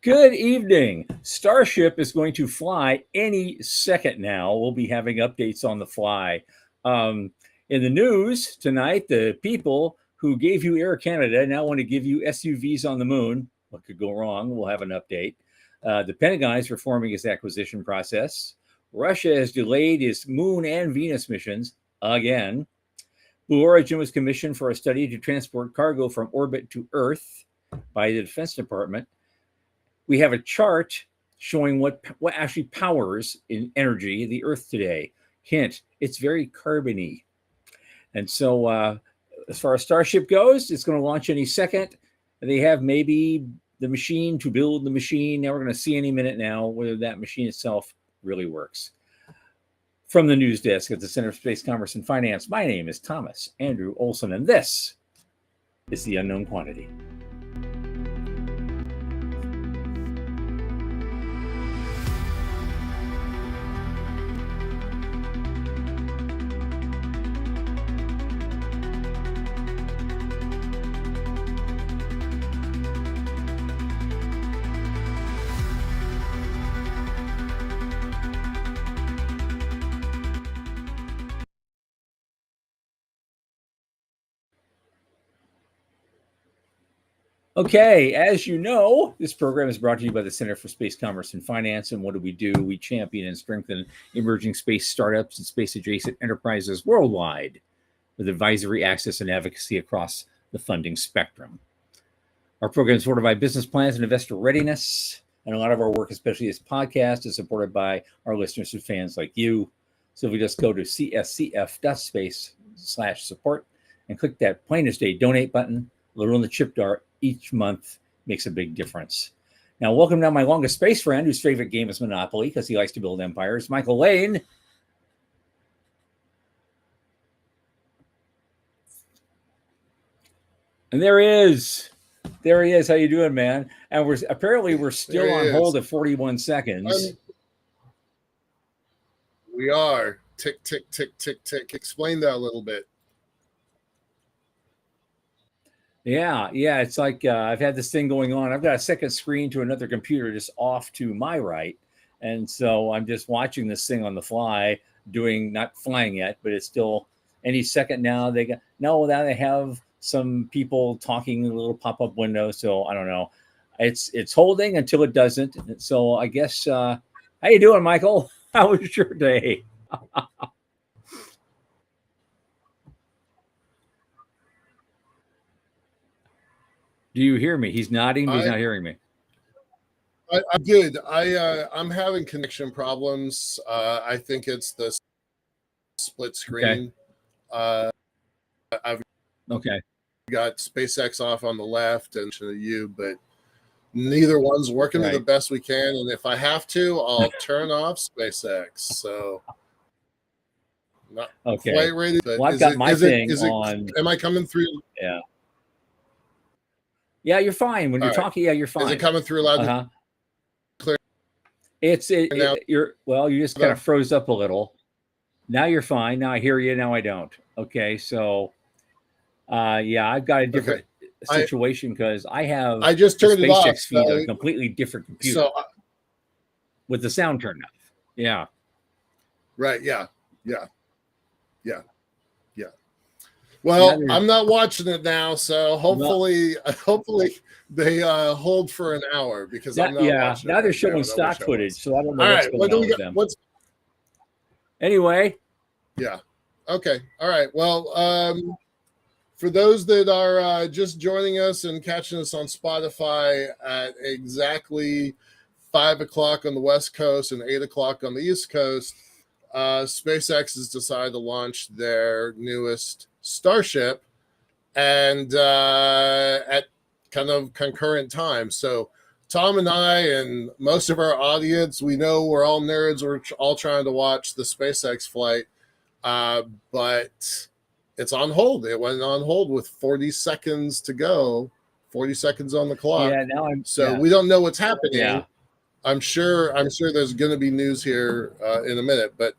Good evening. Starship is going to fly any second now. We'll be having updates on the fly. In the news tonight, the people who gave you Air Canada now want to give you SUVs on the moon. What could go wrong? We'll have an update. The Pentagon is reforming its acquisition process. Russia has delayed its moon and Venus missions again. Blue Origin was commissioned for a study to transport cargo from orbit to Earth by the Defense Department. We have a chart showing what actually powers in energy the Earth today. Hint, it's very carbony. And so as far as Starship goes, it's going to launch any second. They have maybe the machine to build the machine. Now we're going to see any minute now whether that machine itself really works. From the news desk at the Center for Space Commerce and Finance, my name is Thomas Andrew Olson, and this is The Unknown Quantity. Okay, as you know, this program is brought to you by the Center for Space Commerce and Finance. And what do? We champion and strengthen emerging space startups and space-adjacent enterprises worldwide with advisory, access, and advocacy across the funding spectrum. Our program is supported by business plans and investor readiness. And a lot of our work, especially this podcast, is supported by our listeners and fans like you. So if we just go to cscf.space/support and click that plain as day donate button, little on the chip dart each month makes a big difference. Now, welcome now my longest space friend, whose favorite game is Monopoly because he likes to build empires, Michael Lane. And there he is. There he is. How you doing, man? And we're still on hold at 41 seconds. We are. Tick, tick, tick, tick, tick. Explain that a little bit. Yeah. It's like I've had this thing going on. I've got a second screen to another computer just off to my right. And so I'm just watching this thing on the fly, not flying yet, but it's still any second now. Now they have some people talking in a little pop-up window. So I don't know. It's holding until it doesn't. So I guess, how you doing, Michael? How was your day? Do you hear me? He's nodding, but he's not hearing me. I'm good. I'm having connection problems. I think it's the split screen. Okay. I've got SpaceX off on the left and you, but neither one's working the best we can. And if I have to, I'll turn off SpaceX. So not quite ready. But I've got my thing on. Am I coming through? Yeah. Yeah, you're fine. When you're talking, yeah, you're fine. Is it coming through loud and clear? You just kind of froze up a little. Now you're fine. Now I hear you. Now I don't. Okay, so I've got a different situation because I just turned it off. SpaceX feed on a completely different computer with the sound turned off. Yeah. Right. Yeah. Well, I'm not watching it now, so hopefully they hold for an hour because I'm not watching. Now they're showing stock footage, so I don't know what's going on with them. Anyway. Yeah. Okay. All right. Well, for those that are just joining us and catching us on Spotify at exactly 5 o'clock on the West Coast and 8 o'clock on the East Coast, SpaceX has decided to launch their newest Starship and at kind of concurrent time. So Tom and I and most of our audience, we know we're all nerds. We're all trying to watch the SpaceX flight, but it's on hold. It went on hold with 40 seconds to go, 40 seconds on the clock. Yeah, we don't know what's happening. Yeah. I'm sure there's going to be news here in a minute, but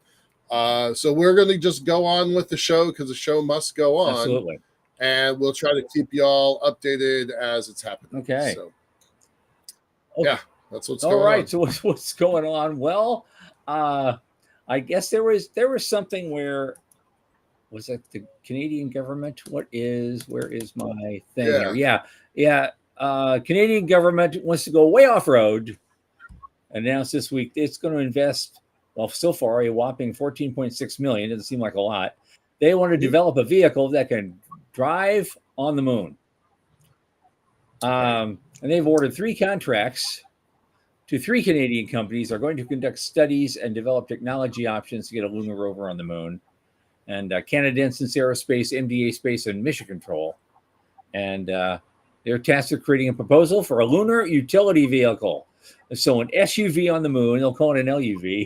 so we're going to just go on with the show because the show must go on. Absolutely. And we'll try to keep y'all updated as it's happening. Okay. So, yeah. That's what's All going right. on. So what's going on? Well, I guess there was something where was that the Canadian government? Where is my thing here? Yeah. Yeah. Canadian government wants to go way off road. Announced this week it's going to invest, well, so far a whopping 14.6 million. Doesn't seem like a lot. They want to develop a vehicle that can drive on the moon. And they've ordered 3 contracts to 3 Canadian companies are going to conduct studies and develop technology options to get a lunar rover on the moon. And Canada Instance Aerospace, MDA Space, and Mission Control. And they're tasked with creating a proposal for a lunar utility vehicle. So an SUV on the moon, they'll call it an LUV.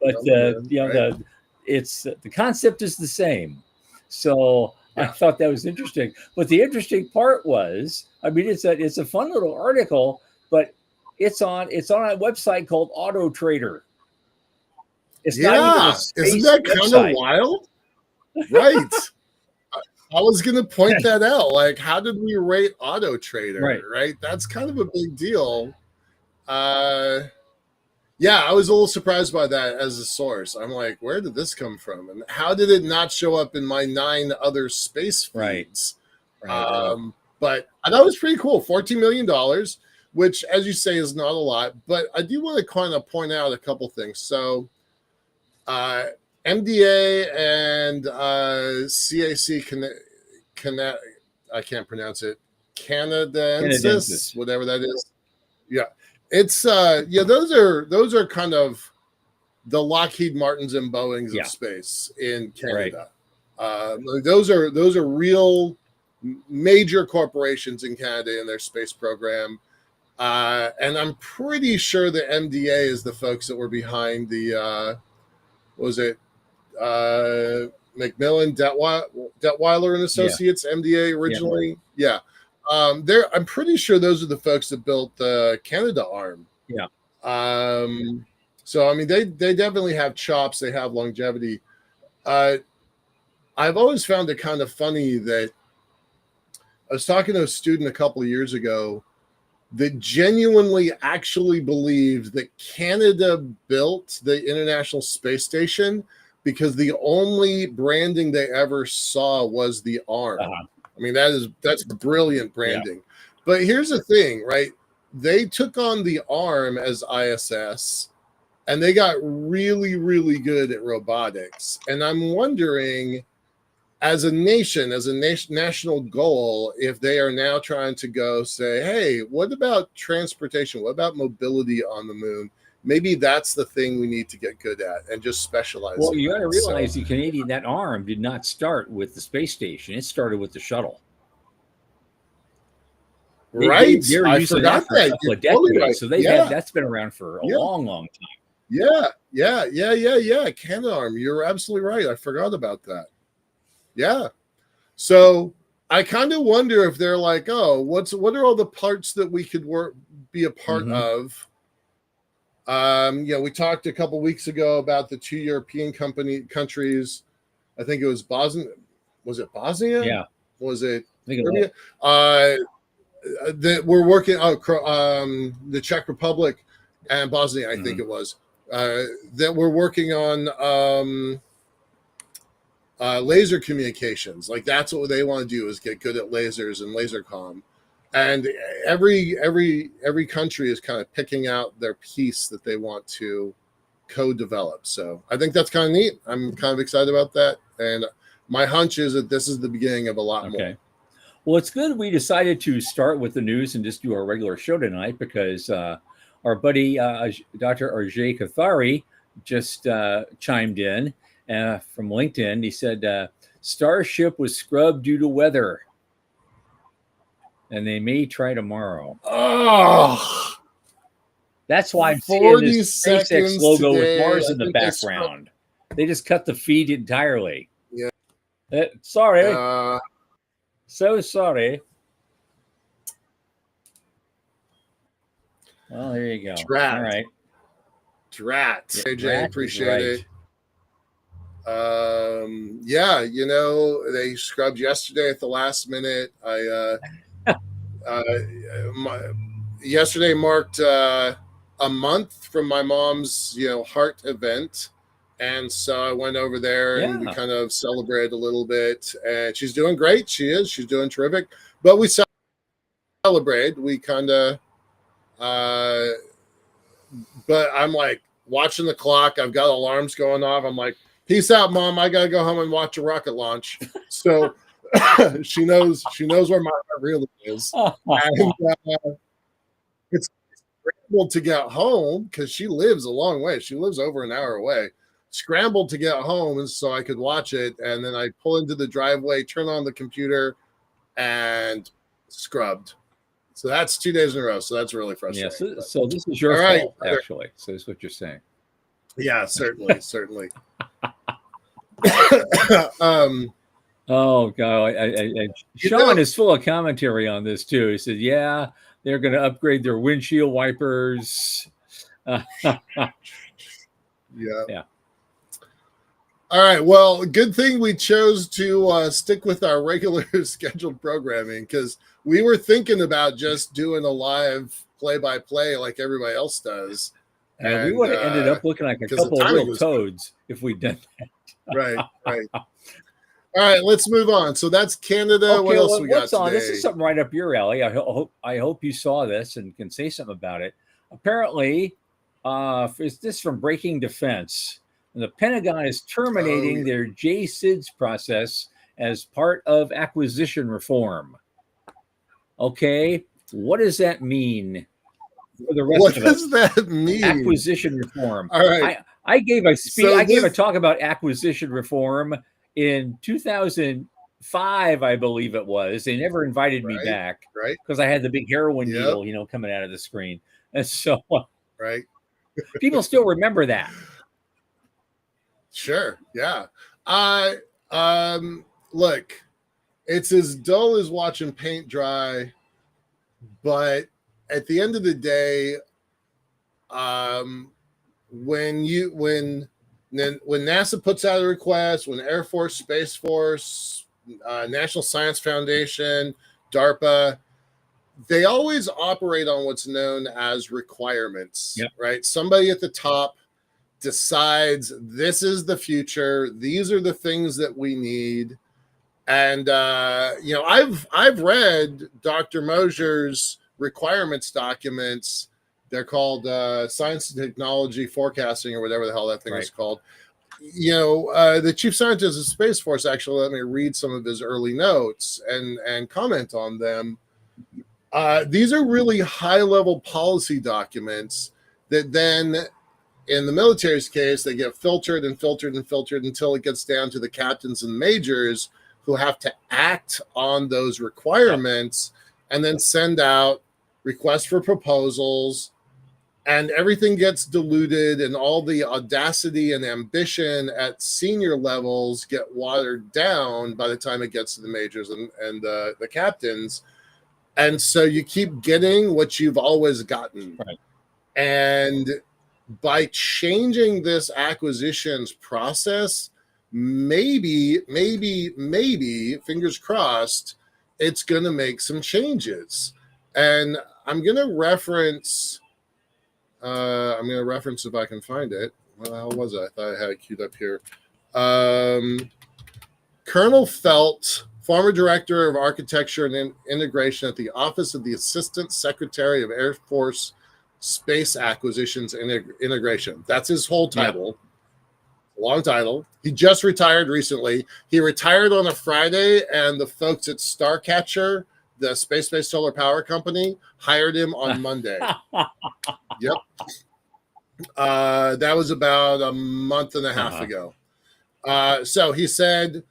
But the concept is the same. So I thought that was interesting. But the interesting part was, I mean, it's a fun little article, but it's on a website called Auto Trader. It's not even a space isn't that kind of wild? Right. I was going to point that out. Like, how did we rate Auto Trader? Right. That's kind of a big deal. Yeah, I was a little surprised by that as a source. I'm like, where did this come from? And how did it not show up in my 9 other space feeds? Right. But I thought it was pretty cool. $14 million, which, as you say, is not a lot. But I do want to kind of point out a couple things. So MDA and CAC, I can't pronounce it, Canadensis, whatever that is. Yeah. It's those are kind of the Lockheed Martins and Boeings of space in Canada. Right. Those are real major corporations in Canada in their space program. And I'm pretty sure the MDA is the folks that were behind the McMillan Detweiler and Associates, MDA originally. Yeah. I'm pretty sure those are the folks that built the Canada arm. Yeah. So I mean, they definitely have chops. They have longevity. I've always found it kind of funny that I was talking to a student a couple of years ago that genuinely actually believed that Canada built the International Space Station because the only branding they ever saw was the arm. I mean, that's brilliant branding. Yeah. But here's the thing, right? They took on the arm as ISS, and they got really, really good at robotics. And I'm wondering, as a nation, national goal, if they are now trying to go say, hey, what about transportation? What about mobility on the moon? Maybe that's the thing we need to get good at and just specialize. Well, you got to realize the Canadian, that arm did not start with the space station. It started with the shuttle. Right. I forgot that. A couple of decades. Right. So that's been around for a long, long time. Yeah. Canadarm. You're absolutely right. I forgot about that. Yeah. So I kind of wonder if they're like, oh, what are all the parts that we could be a part of? We talked a couple weeks ago about the 2 European countries. I think it was Bosnia. Was it Bosnia? Yeah. Was it Serbia? That we're working on the Czech Republic and Bosnia, I think it was, that we're working on laser communications. Like that's what they want to do, is get good at lasers and laser comm. And every country is kind of picking out their piece that they want to co-develop. So I think that's kind of neat. I'm kind of excited about that. And my hunch is that this is the beginning of a lot more. Well, it's good we decided to start with the news and just do our regular show tonight because our buddy Dr. Ajay Kathari just chimed in from LinkedIn. He said Starship was scrubbed due to weather, and they may try tomorrow. Oh, that's why I'm seeing this SpaceX logo with Mars in the background. They just cut the feed entirely. Yeah. Sorry. So sorry. Well, there you go. Drat. All right. Drat. AJ, appreciate it. They scrubbed yesterday at the last minute. yesterday marked a month from my mom's, heart event. And so I went over there and we Yeah. kind of celebrated a little bit. And she's doing great. She's doing terrific. But we celebrate. We kind of, uh, but I'm like watching the clock. I've got alarms going off. I'm like, peace out, Mom. I got to go home and watch a rocket launch. So she knows where my heart really is. And it's scrambled to get home because she lives a long way. She lives over an hour away. Scrambled to get home and so I could watch it. And then I pull into the driveway, turn on the computer, and scrubbed. So that's 2 days in a row. So that's really frustrating. Yeah. So this is your fault, actually. So that's what you're saying. Yeah, certainly. Oh God! Sean is full of commentary on this too. He said, "Yeah, they're going to upgrade their windshield wipers." Yeah. All right. Well, good thing we chose to stick with our regular scheduled programming because we were thinking about just doing a live play-by-play like everybody else does. And we would have ended up looking like a couple of real toads if we'd done that. Right. All right, let's move on. So that's Canada. Okay, what else we got today? This is something right up your alley. I hope you saw this and can say something about it. Apparently, is this from Breaking Defense? The Pentagon is terminating their JSIDS process as part of acquisition reform. Okay, what does that mean for the rest of us? What does that mean? Acquisition reform. All right. I gave a speech. I gave a talk about acquisition reform in 2005, I believe it was. They never invited me back, right? Because I had the big heroin needle, coming out of the screen, and so right. People still remember that. Sure, yeah. Look, it's as dull as watching paint dry, but at the end of the day, when NASA puts out a request, when Air Force, Space Force, National Science Foundation, DARPA, they always operate on what's known as requirements, right? Somebody at the top decides this is the future. These are the things that we need. And, I've read Dr. Mosier's requirements documents. They're called Science and Technology Forecasting or whatever the hell that thing is called. The chief scientist of Space Force actually let me read some of his early notes and comment on them. These are really high-level policy documents that then, in the military's case, they get filtered until it gets down to the captains and majors who have to act on those requirements and then send out requests for proposals, and everything gets diluted and all the audacity and ambition at senior levels get watered down by the time it gets to the majors and the captains. And so you keep getting what you've always gotten. Right. And by changing this acquisitions process, maybe, fingers crossed, it's going to make some changes. And I'm going to reference if I can find it. What the hell was it? I thought I had it queued up here. Colonel Felt, former director of architecture and integration at the Office of the Assistant Secretary of Air Force Space Acquisitions and Integration. That's his whole title. Long title. He just retired recently. He retired on a Friday, and the folks at Starcatcher, the space-based solar power company, hired him on Monday. Yep. That was about a month and a half ago. So he said,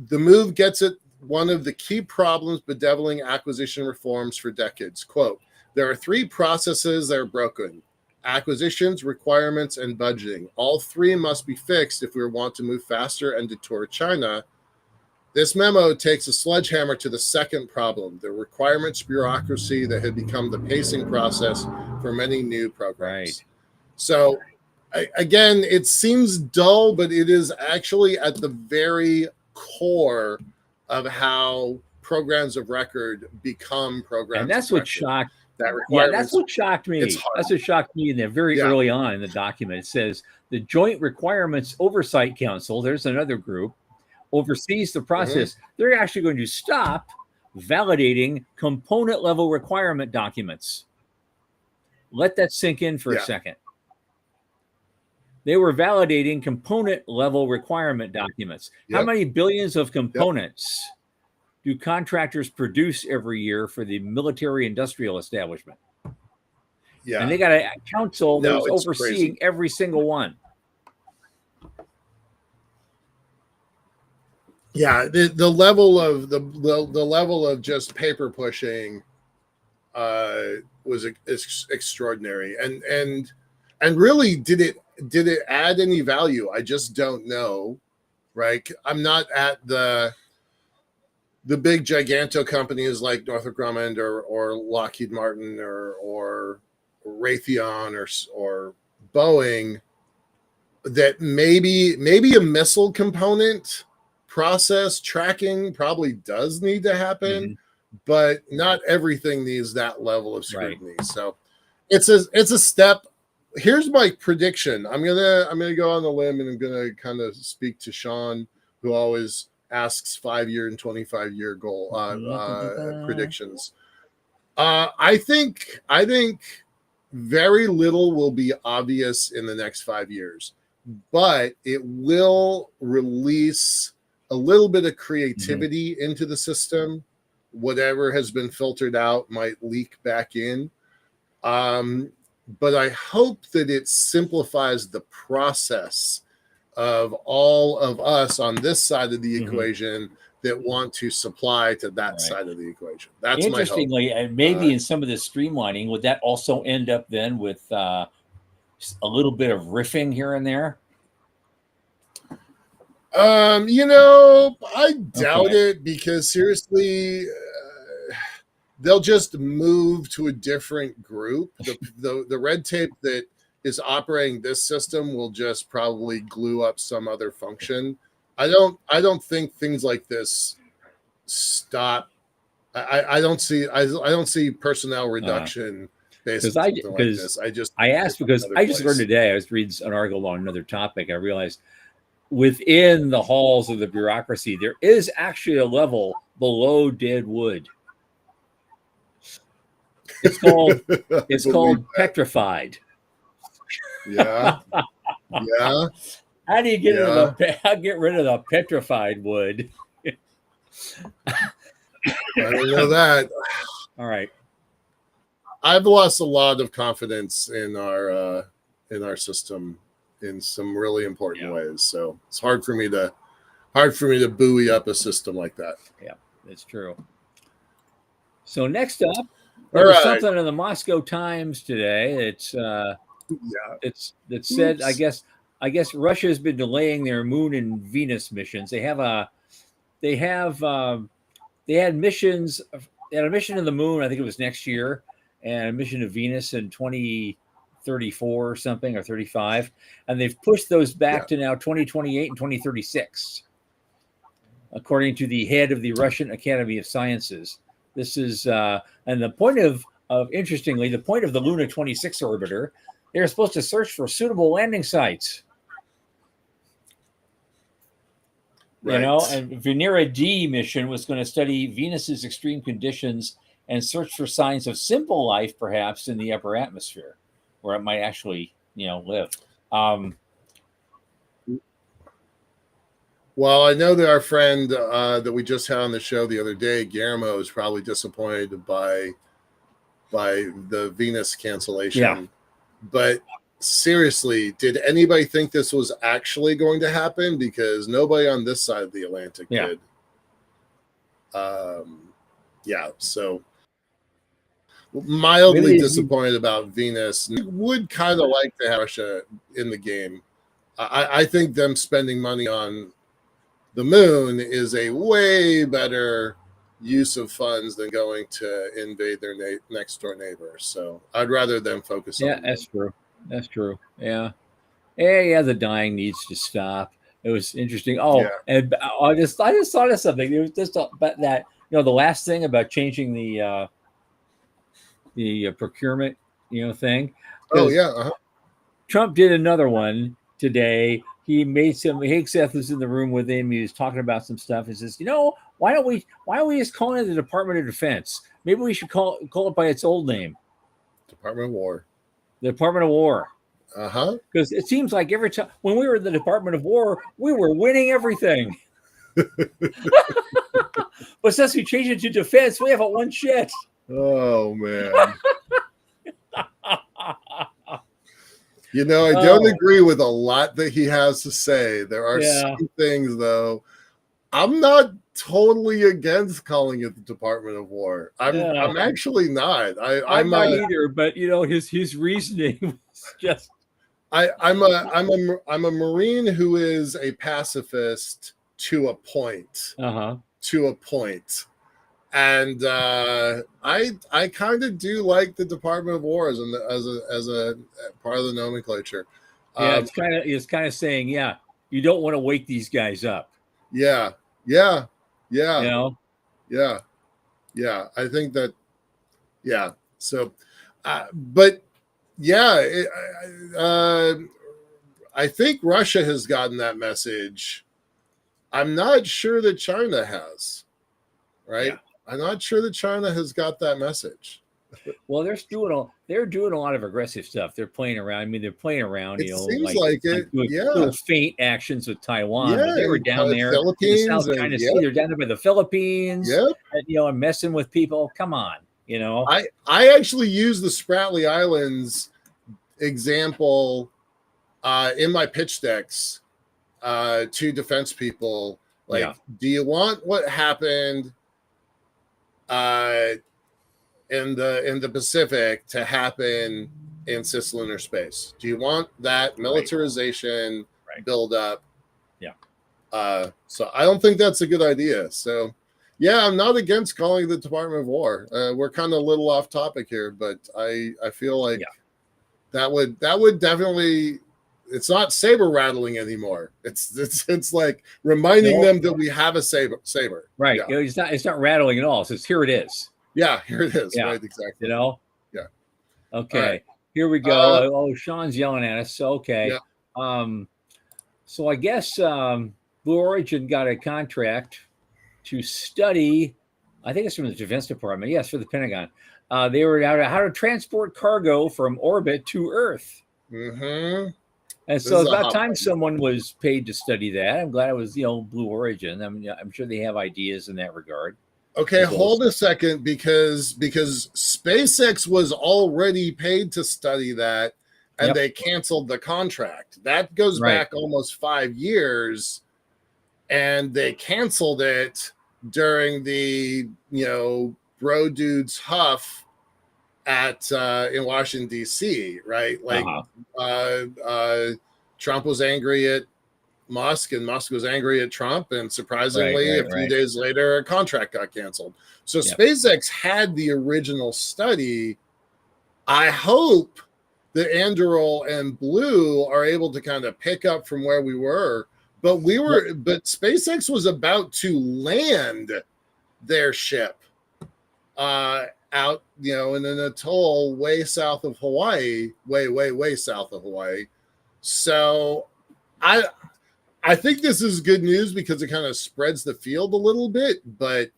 the move gets at one of the key problems bedeviling acquisition reforms for decades. Quote, there are three processes that are broken: acquisitions, requirements, and budgeting. All three must be fixed if we want to move faster and detour China. This memo takes a sledgehammer to the second problem, the requirements bureaucracy that had become the pacing process for many new programs. Right. So, again, it seems dull, but it is actually at the very core of how programs of record become programs. And that's what shocked that Yeah, that's requirements. what shocked It's me. hard. That's what shocked me in there very Yeah. early on in the document. It says the Joint Requirements Oversight Council, there's another group, oversees the process. They're actually going to stop validating component level requirement documents. Let that sink in for a second. They were validating component level requirement documents. How many billions of components do contractors produce every year for the military industrial establishment? Yeah. And they got a council that's overseeing crazy. every single one. Yeah, the level of the level of just paper pushing was extraordinary, and really, did it add any value? I just don't know. Right, I'm not at the big giganto companies like Northrop Grumman or Lockheed Martin or Raytheon or Boeing, that maybe a missile component process tracking probably does need to happen, but not everything needs that level of scrutiny. Right. So it's a step. Here's my prediction. I'm gonna go on the limb, and I'm gonna kind of speak to Sean, who always asks 5-year and 25-year goal predictions. I think very little will be obvious in the next 5 years, but it will release a little bit of creativity into the system. Whatever has been filtered out might leak back in. But I hope that it simplifies the process of all of us on this side of the equation that want to supply to that side of the equation. That's interestingly, my hope. And maybe in some of the streamlining, would that also end up then with a little bit of riffing here and there? I doubt it, because seriously, they'll just move to a different group. The red tape that is operating this system will just probably glue up some other function. I don't think things like this stop. I don't see personnel reduction based on something like this. I asked because I just learned today. I was reading an article on another topic. I realized within the halls of the bureaucracy, there is actually a level below dead wood. It's called petrified. Yeah. Yeah. How do you get rid of the petrified wood? I don't know that. All right. I've lost a lot of confidence in our system in some really important ways. So it's hard for me to buoy up a system like that. Yeah, that's true. So next up, there was something in the Moscow Times today. It said, I guess Russia has been delaying their Moon and Venus missions. They had missions. They had a mission to the Moon, I think it was next year, and a mission to Venus in 2034 or something, or 35, and they've pushed those back to now 2028 and 2036, according to the head of the Russian Academy of Sciences. This is and the point of interestingly, the point of the Luna 26 orbiter, they're supposed to search for suitable landing sites. Right. And Venera D mission was going to study Venus's extreme conditions and search for signs of simple life, perhaps in the upper atmosphere, where it might actually, live. Well, I know that our friend that we just had on the show the other day, Guillermo, is probably disappointed by the Venus cancellation. Yeah. But seriously, did anybody think this was actually going to happen? Because nobody on this side of the Atlantic did. So mildly disappointed about Venus. Would kind of like to have Russia in the game. I think them spending money on the Moon is a way better use of funds than going to invade their next door neighbor. So I'd rather them focus on. Yeah, that's true. That's true. Yeah. The dying needs to stop. It was interesting. And I just thought of something. It was just about that, the last thing about changing the the procurement, thing. Oh Because yeah. Uh-huh. Trump did another one today. He made some. Hegseth was in the room with him. He was talking about some stuff. He says, why don't we just call it the Department of Defense? Maybe we should call it by its old name, Department of War. the Department of War. Uh-huh. Because it seems like every time when we were in the Department of War, we were winning everything. But since we changed it to defense, we haven't won shit. Oh man. You know, I don't agree with a lot that he has to say. There are some things, though. I'm not totally against calling it the Department of War. I'm actually not. I'm not either. But his reasoning was just. I'm a Marine who is a pacifist to a point. To a point. And I kind of do like the Department of War as a part of the nomenclature. Yeah, it's kind of saying, you don't want to wake these guys up. Yeah. Yeah. I think that. Yeah. So, but yeah, I think Russia has gotten that message. I'm not sure that China has. Right. Yeah. I'm not sure that China has got that message. Well, they're doing a lot of aggressive stuff. They're playing around. I mean, they're playing around. It seems like it. Little feint actions with Taiwan. Yeah, but they were down there. Philippines, in the South China Sea. They're down there by the Philippines. Yeah, and messing with people. Come on, I actually use the Spratly Islands example in my pitch decks to defense people. Like, do you want what happened in the Pacific to happen in cislunar space? Do you want that militarization build up? Yeah. So I don't think that's a good idea. So yeah, I'm not against calling it the Department of War. We're kind of a little off topic here, but I feel like that would definitely. It's not saber rattling anymore. It's like reminding them that we have a saber. Right. Yeah. It's not rattling at all. So here it is. Yeah, here it is. Yeah. Right, exactly. Yeah. Okay. Right. Here we go. Sean's yelling at us. So okay. Yeah. So I guess Blue Origin got a contract to study. I think it's from the Defense Department. Yes, for the Pentagon. They were out how to transport cargo from orbit to Earth. Mm-hmm. And so it's about time someone was paid to study that. I'm glad it was, Blue Origin. I mean, I'm sure they have ideas in that regard. Okay, hold a second, because SpaceX was already paid to study that, and they canceled the contract. That goes back almost 5 years, and they canceled it during the bro dudes huff at in Washington D.C. right? Like Trump was angry at Musk, and Musk was angry at Trump, and surprisingly, a few days later, a contract got canceled. So SpaceX had the original study. I hope that Anduril and Blue are able to kind of pick up from where we were, but SpaceX was about to land their ship out, in an atoll way south of Hawaii, way south of Hawaii. So I think this is good news because it kind of spreads the field a little bit, but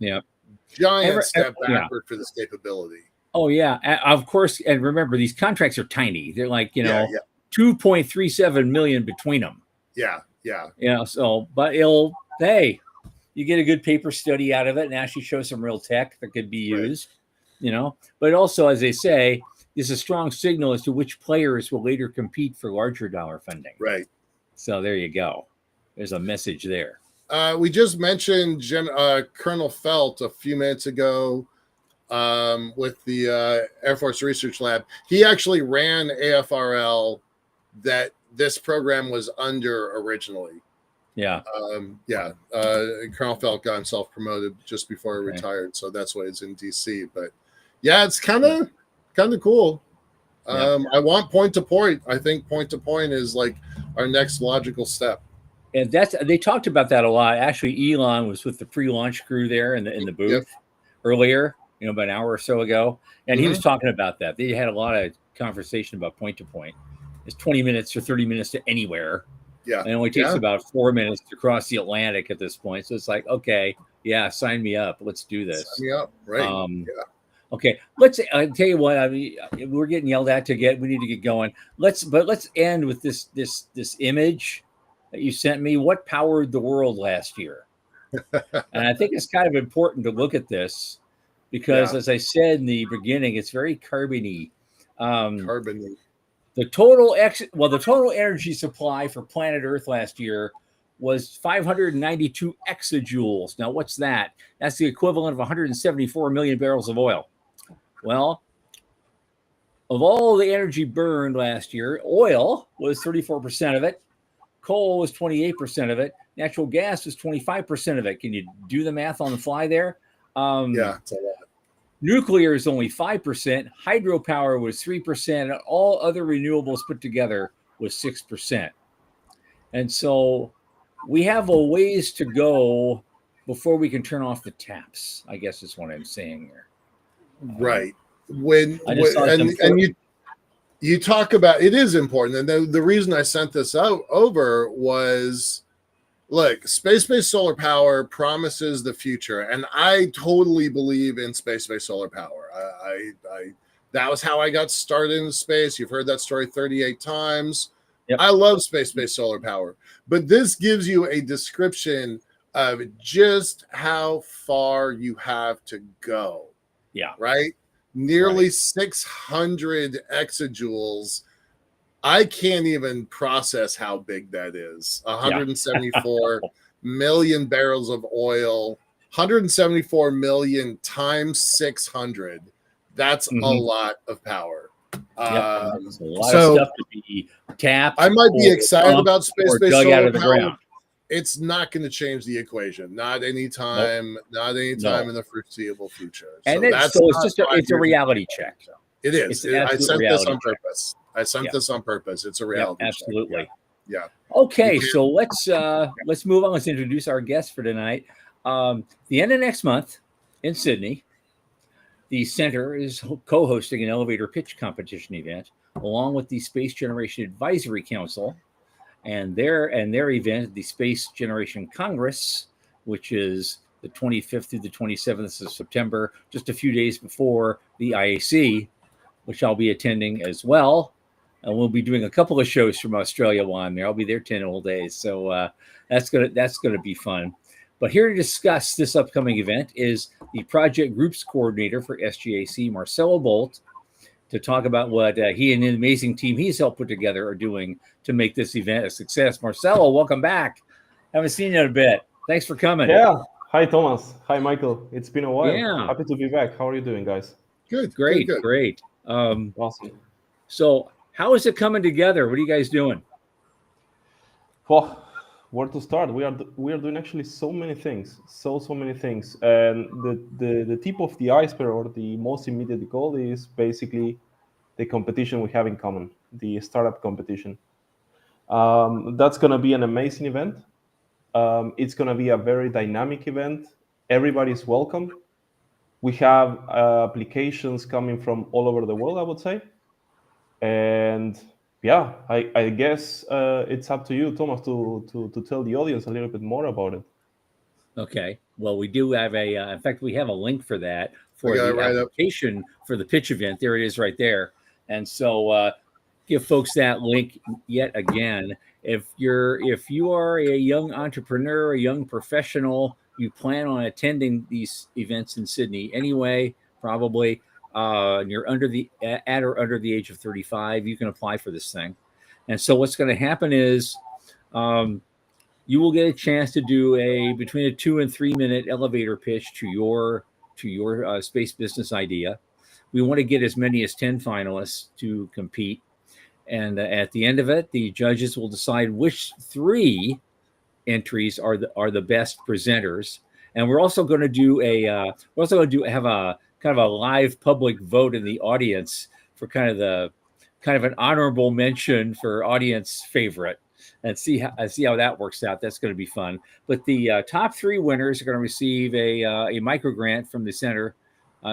giant step backward for this capability. Oh yeah, of course. And remember, these contracts are tiny. They're like, 2.37 million between them. Yeah. So, but you get a good paper study out of it and actually show some real tech that could be used. But also, as they say, is a strong signal as to which players will later compete for larger dollar funding. Right. So there you go. There's a message there. We just mentioned Colonel Felt a few minutes ago with the Air Force Research Lab. He actually ran AFRL that this program was under originally. Yeah. Colonel Felt got himself promoted just before he retired, so that's why he's in DC. But yeah, it's kind of cool. I want point to point. I think point to point is like our next logical step. And they talked about that a lot. Actually, Elon was with the pre-launch crew there in the booth earlier, about an hour or so ago, and he was talking about that. They had a lot of conversation about point to point. It's 20 minutes or 30 minutes to anywhere. Yeah. And it only takes about 4 minutes to cross the Atlantic at this point. So it's like, okay, yeah, sign me up. Let's do this. Sign me up. Right. Okay, let's. I tell you what. I mean, we're getting yelled at to get. We need to get going. Let's end with this image that you sent me. What powered the world last year? And I think it's kind of important to look at this because, as I said in the beginning, it's very carbony. Carbony. The total energy supply for planet Earth last year was 592 exajoules. Now, what's that? That's the equivalent of 174 million barrels of oil. Well, of all the energy burned last year, oil was 34% of it, coal was 28% of it, natural gas was 25% of it. Can you do the math on the fly there? It's a lot. Nuclear is only 5%, hydropower was 3%, and all other renewables put together was 6%. And so we have a ways to go before we can turn off the taps, I guess is what I'm saying here. Right. You talk about, it is important. And the reason I sent this over was, look, space-based solar power promises the future. And I totally believe in space-based solar power. That was how I got started in space. You've heard that story 38 times. Yep. I love space-based solar power. But this gives you a description of just how far you have to go. Yeah. Right? Nearly 600 exajoules. I can't even process how big that is. 174 million barrels of oil, 174 million times 600. That's a lot of power. There's a lot of stuff to be tapped. I might be excited about space-based solar power. Ground. It's not going to change the equation. Not anytime. Not anytime in the foreseeable future. And it's a reality check. It is. I sent this on purpose. This on purpose. It's a reality check. Absolutely. Yeah. Okay, so let's move on. Let's introduce our guest for tonight. The end of next month in Sydney, the center is co-hosting an elevator pitch competition event along with the Space Generation Advisory Council. And their event, the Space Generation Congress, which is the 25th through the 27th of September, just a few days before the IAC, which I'll be attending as well. And we'll be doing a couple of shows from Australia while I'm there. I'll be there 10 whole days. So that's gonna be fun. But here to discuss this upcoming event is the project groups coordinator for SGAC, Marcelo Boldt, to talk about what he and the amazing team he's helped put together are doing to make this event a success. Marcelo, welcome back. Haven't seen you in a bit. Thanks for coming. Yeah. Hi, Thomas. Hi, Michael. It's been a while. Yeah. Happy to be back. How are you doing, guys? Good. Great. Awesome. So how is it coming together? What are you guys doing? Well, where to start? We are doing actually so many things. So many things. And the tip of the iceberg, or the most immediate goal, is basically the competition we have in common, the startup competition. That's going to be an amazing event. It's going to be a very dynamic event. Everybody's welcome. We have applications coming from all over the world, I would say. And yeah, I guess it's up to you, Thomas, to tell the audience a little bit more about it. Okay. Well, we do have in fact, we have a link for that for the application for the pitch event. There it is right there. And so give folks that link yet again. If you are a young entrepreneur, a young professional, you plan on attending these events in Sydney anyway, probably, and you're under the age of 35, you can apply for this thing. And so what's going to happen is you will get a chance to do between a 2 and 3 minute elevator pitch to your space business idea. We want to get as many as 10 finalists to compete. And at the end of it, the judges will decide which 3 entries are the best presenters. And we're also going to have a kind of a live public vote in the audience for kind of an honorable mention for audience favorite, and see how that works out. That's going to be fun. But the top 3 winners are going to receive a micro grant from the center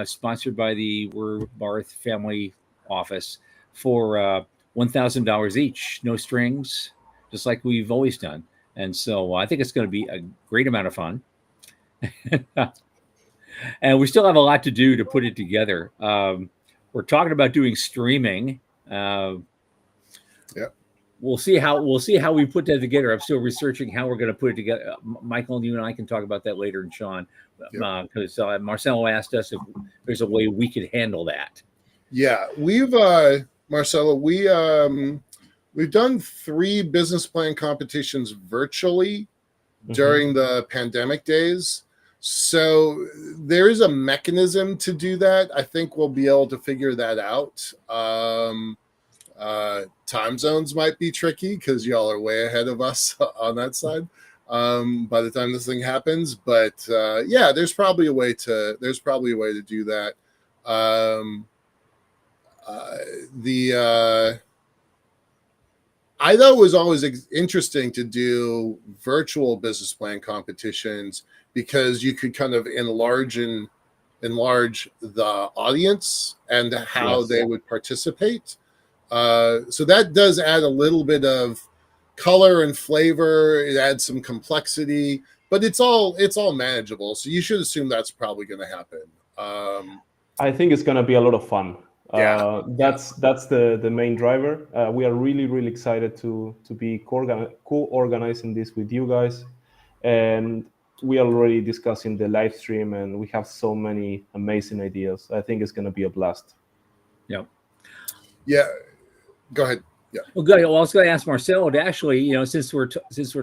sponsored by the Barth Family Office for $1,000 each, no strings, just like we've always done. And so I think it's going to be a great amount of fun. And we still have a lot to do to put it together. We're talking about doing streaming. Yeah. We'll see how we put that together. I'm still researching how we're going to put it together. Michael, you and I can talk about that later, and Sean, because Marcelo asked us if there's a way we could handle that. Yeah, we've Marcelo, we've done 3 business plan competitions virtually during the pandemic days. So there is a mechanism to do that. I think we'll be able to figure that out. Time zones might be tricky because y'all are way ahead of us on that side by the time this thing happens. But yeah, there's probably a way to do that. I thought it was always interesting to do virtual business plan competitions because you could kind of enlarge the audience and how they would participate. So that does add a little bit of color and flavor. It adds some complexity, but it's all manageable. So you should assume that's probably going to happen. I think it's going to be a lot of fun. Yeah. That's the main driver. We are really excited to be co-organizing this with you guys, and we are already discussing the live stream, and we have so many amazing ideas. I think it's going to be a blast. Yeah. Go ahead. Yeah. Well, good. Well, I was going to ask Marcelo to actually, since we're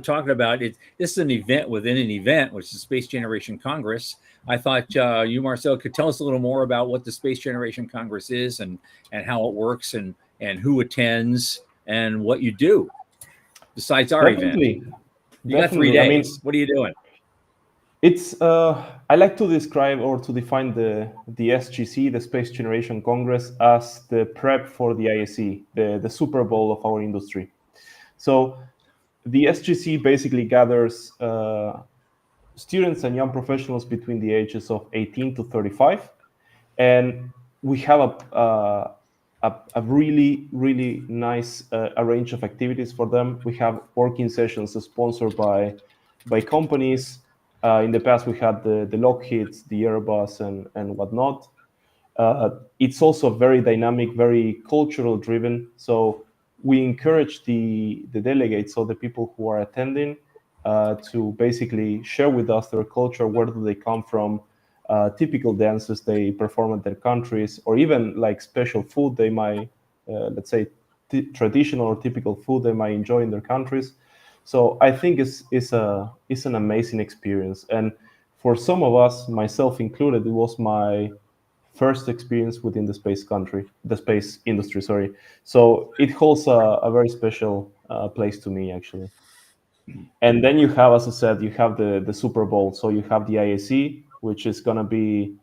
talking about it, this is an event within an event, which is Space Generation Congress. I thought you, Marcelo, could tell us a little more about what the Space Generation Congress is and how it works and who attends and what you do besides our event. You got 3 days. I mean, what are you doing? It's I like to describe or to define the SGC, the Space Generation Congress, as the prep for the ISE, the Super Bowl of our industry. So the SGC basically gathers students and young professionals between the ages of 18 to 35, and we have a really nice a range of activities for them. We have working sessions sponsored by companies. In the past, we had the Lockheeds, the Airbus, and whatnot. It's also very dynamic, very cultural driven. So we encourage the delegates, so the people who are attending, to basically share with us their culture, where do they come from, typical dances they perform in their countries, or even like special food they might, let's say, traditional or typical food they might enjoy in their countries. So I think it's an amazing experience. And for some of us, myself included, it was my first experience within the space industry, sorry. So it holds a very special place to me, actually. And then you have, as I said, you have the Super Bowl. So you have the ISE, which is going to be,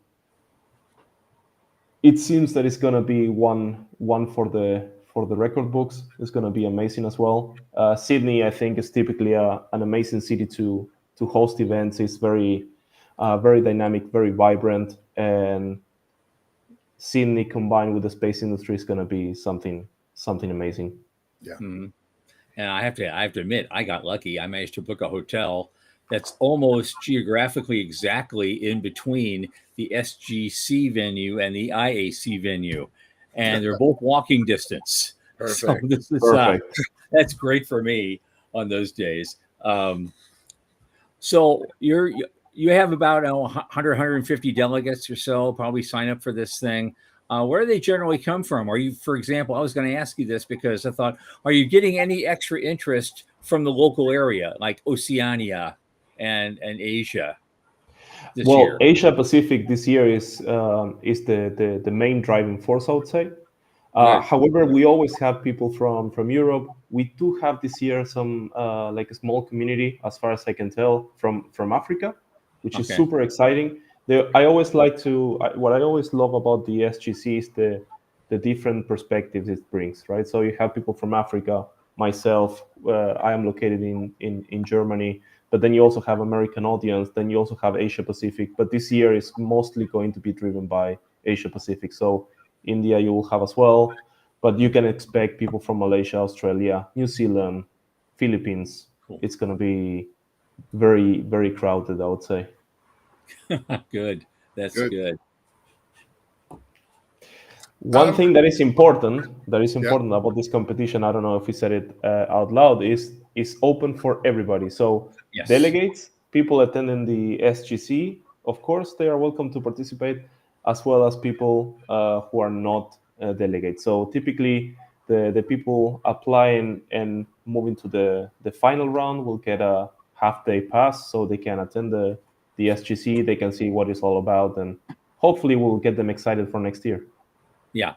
it seems that it's going to be one for the record books. It's going to be amazing as well. Sydney, I think, is typically an amazing city to host events. It's very dynamic, very vibrant, and Sydney combined with the space industry is going to be something amazing. Yeah. Mm-hmm. And I have to admit, I got lucky. I managed to book a hotel that's almost geographically exactly in between the SGC venue and the IAC venue, and they're both walking distance. Perfect. So this is that's great for me on those days. So you have about 100, 150 delegates or so probably sign up for this thing. Where do they generally come from? Are you, for example, I was going to ask you this because I thought, are you getting any extra interest from the local area, like Oceania and Asia this year? Asia Pacific this year is the main driving force, I would say. However, we always have people from Europe. We do have this year some like a small community, as far as I can tell, from Africa, which is super exciting. I always what I always love about the SGC is the different perspectives it brings, right? So you have people from Africa, myself, I am located in Germany. but then you also have American audience, then you also have Asia Pacific. But this year is mostly going to be driven by Asia Pacific. So India you will have as well, but you can expect people from Malaysia, Australia, New Zealand, Philippines. Cool. It's going to be very, very crowded, I would say. Good. That's good. One thing that is important about this competition, I don't know if we said it out loud, is open for everybody. So Yes. delegates, people attending the SGC, of course, they are welcome to participate, as well as people who are not delegates. So typically, the people applying and moving to the final round will get a half-day pass, so they can attend the SGC, they can see what it's all about, and hopefully we'll get them excited for next year. Yeah.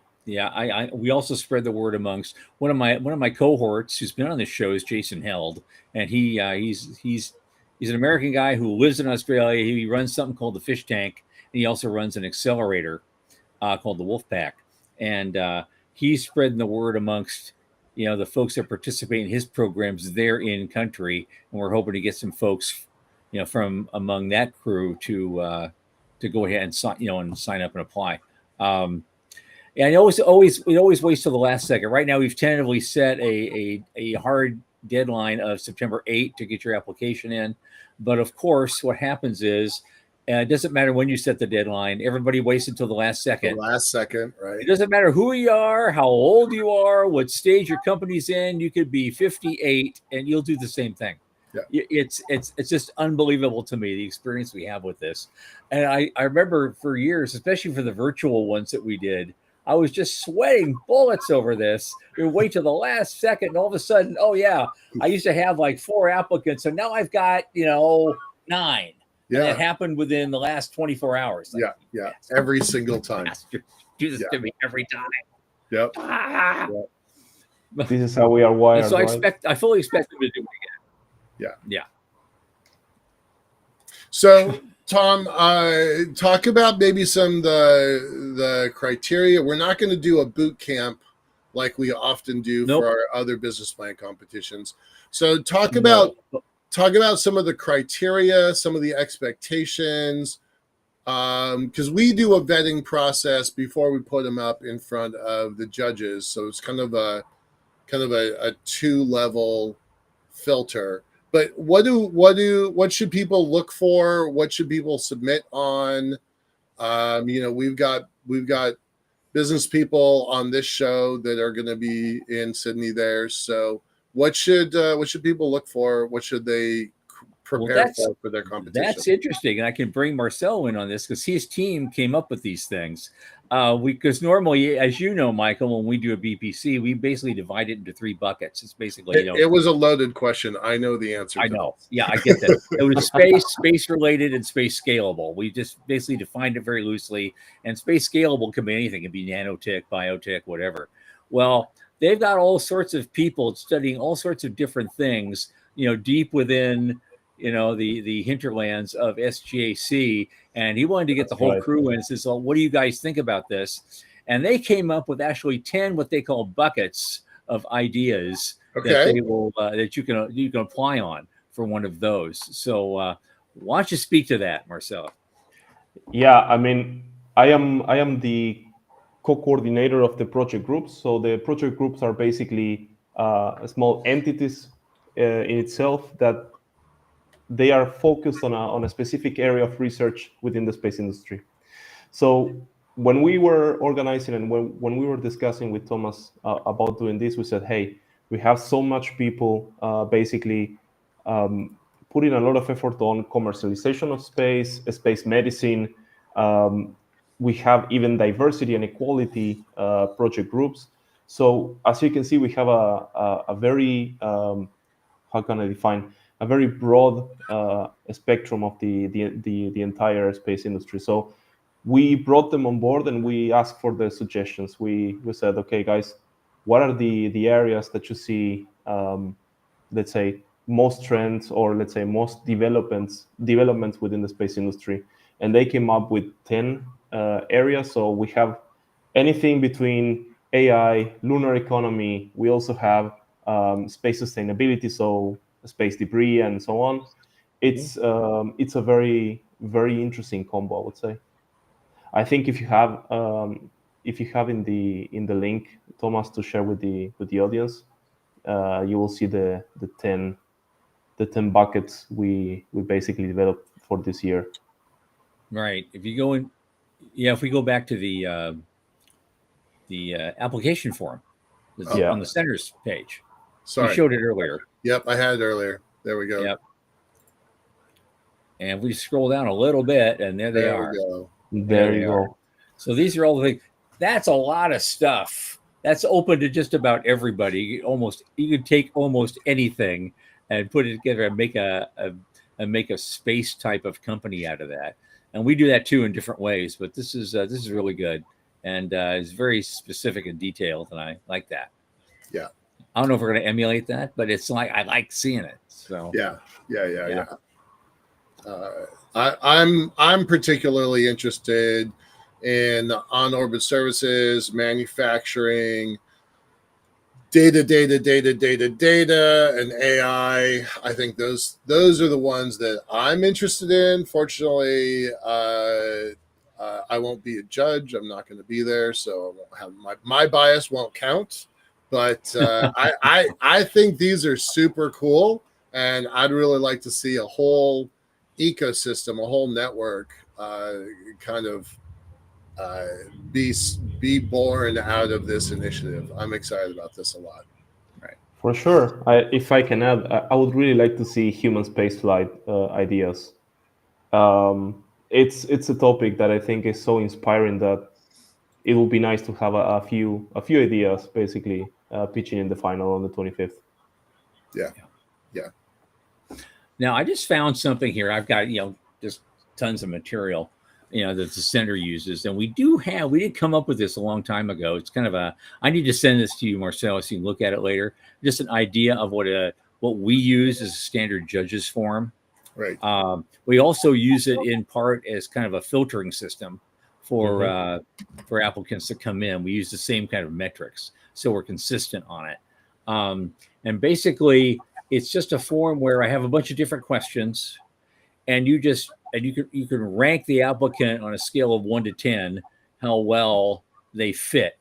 We also spread the word amongst one of my cohorts who's been on this show is Jason Held, and he's an American guy who lives in Australia. He runs something called the Fish Tank, and he also runs an accelerator called the Wolf Pack, and he's spreading the word amongst the folks that participate in his programs there in country, and we're hoping to get some folks from among that crew to go ahead and sign up and apply. And we always wait till the last second. Right now, we've tentatively set a hard deadline of September 8th to get your application in. But of course, what happens is it doesn't matter when you set the deadline. Everybody waits until the last second. The last second, right? It doesn't matter who you are, how old you are, what stage your company's in. You could be 58 and you'll do the same thing. Yeah. It's just unbelievable to me, the experience we have with this. And I remember for years, especially for the virtual ones that we did, I was just sweating bullets over this. We would wait till the last second, and all of a sudden, oh yeah, I used to have like 4 applicants, and now I've got 9. Yeah, and that happened within the last 24 hours. Like, yeah, every single time. Do this to me every time. Yep. Yep. This is how we are wired. And so I fully expect them to do it again. Yeah. So, Tom, talk about maybe some of the criteria. We're not going to do a boot camp like we often do for our other business plan competitions. So talk about some of the criteria, some of the expectations, because we do a vetting process before we put them up in front of the judges. So it's kind of a 2-level filter. But what should people look for? What should people submit on? We've got business people on this show that are going to be in Sydney there. So what should people look for? What should they prepare for their competition? That's interesting, and I can bring Marcelo in on this because his team came up with these things. Because normally, as you know, Michael, when we do a BPC, we basically divide it into 3 buckets. It's basically it was a loaded question. I know the answer. I know. Yeah, I get that. It was space related and space scalable. We just basically defined it very loosely. And space scalable can be anything. It can be nanotech, biotech, whatever. Well, they've got all sorts of people studying all sorts of different things, deep within the hinterlands of SGAC, and he wanted to get the whole crew in and says, "Well, what do you guys think about this?" And they came up with actually 10 what they call buckets of ideas that they will that you can apply on for one of those. So why don't you speak to that, Marcelo? Yeah, I mean, I am the co-coordinator of the project groups. So the project groups are basically small entities in itself that they are focused on a specific area of research within the space industry. So when we were organizing and when we were discussing with Thomas about doing this, we said, hey, we have so much people basically putting a lot of effort on commercialization of space medicine. We have even diversity and equality project groups. So as you can see, we have a very, how can I define, a very broad spectrum of the entire space industry. So we brought them on board and we asked for their suggestions. We said, okay, guys, what are the areas that you see, let's say, most trends or let's say most developments within the space industry? And they came up with 10 areas. So we have anything between AI, lunar economy. We also have space sustainability, so space debris and so on. It's a very, very interesting combo, I would say. I think if you have in the link, Thomas, to share with the audience, you will see the 10 buckets we basically developed for this year. Right. If you go in, yeah, if we go back to the application form that's Yeah. on the center's page, Sorry. you showed it earlier. Yep, I had it earlier. There we go. Yep. And if we scroll down a little bit, and there they There are. we go. There you go. So these are all the things. That's a lot of stuff. That's open to just about everybody. You could take almost anything and put it together and make a space type of company out of that. And we do that too in different ways. But this is really good, and it's very specific and detailed, and I like that. Yeah. I don't know if we're going to emulate that, but it's like I like seeing it. So yeah. I'm particularly interested in on-orbit services, manufacturing, data, and AI. I think those are the ones that I'm interested in. Fortunately, I won't be a judge. I'm not going to be there, so I won't have my bias won't count. But I think these are super cool, and I'd really like to see a whole ecosystem, a whole network, kind of be born out of this initiative. I'm excited about this a lot. Right. For sure. If I can add, I would really like to see human spaceflight ideas. It's a topic that I think is so inspiring that it would be nice to have a few ideas basically pitching in the final on the 25th. Yeah. Now I just found something here. I've got just tons of material that the center uses, and we did come up with this a long time ago. It's kind of I need to send this to you, Marcelo, so you can look at it later. Just an idea of what we use as a standard judges form. Right. We also use it in part as kind of a filtering system for applicants that come in. We use the same kind of metrics, so we're consistent on it. And basically, it's just a form where I have a bunch of different questions, and you can rank the applicant on a scale of 1 to 10 how well they fit